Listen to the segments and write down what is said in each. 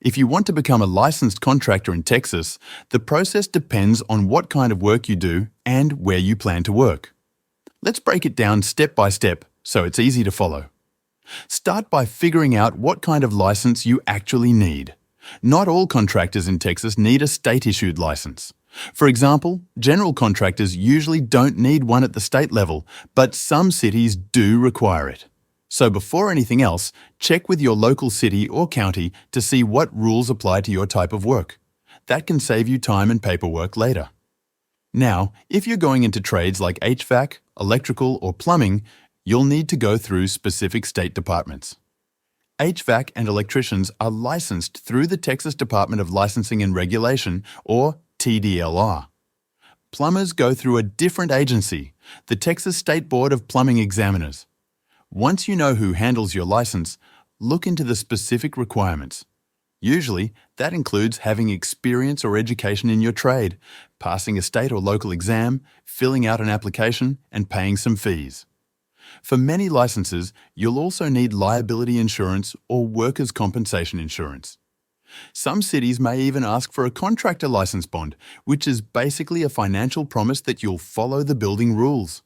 If you want to become a licensed contractor in Texas, the process depends on what kind of work you do and where you plan to work. Let's break it down step by step so it's easy to follow. Start by figuring out what kind of license you actually need. Not all contractors in Texas need a state-issued license. For example, general contractors usually don't need one at the state level, but some cities do require it. So before anything else, check with your local city or county to see what rules apply to your type of work. That can save you time and paperwork later. Now, if you're going into trades like HVAC, electrical, or plumbing, you'll need to go through specific state departments. HVAC and electricians are licensed through the Texas Department of Licensing and Regulation, or TDLR. Plumbers go through a different agency, the Texas State Board of Plumbing Examiners. Once you know who handles your license, look into the specific requirements. Usually, that includes having experience or education in your trade, passing a state or local exam, filling out an application, and paying some fees. For many licenses, you'll also need liability insurance or workers' compensation insurance. Some cities may even ask for a contractor license bond, which is basically a financial promise that you'll follow the building rules.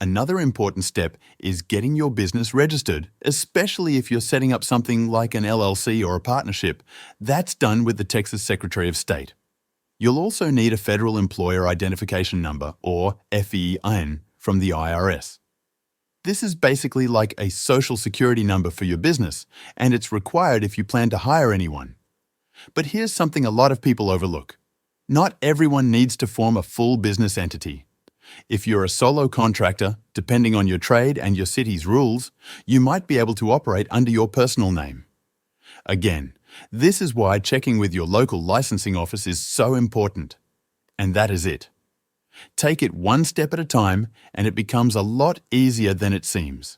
Another important step is getting your business registered, especially if you're setting up something like an LLC or a partnership. That's done with the Texas Secretary of State. You'll also need a Federal Employer Identification Number, or FEIN, from the IRS. This is basically like a social security number for your business, and it's required if you plan to hire anyone. But here's something a lot of people overlook. Not everyone needs to form a full business entity. If you're a solo contractor, depending on your trade and your city's rules, you might be able to operate under your personal name. Again, this is why checking with your local licensing office is so important. And that is it. Take it one step at a time, and it becomes a lot easier than it seems.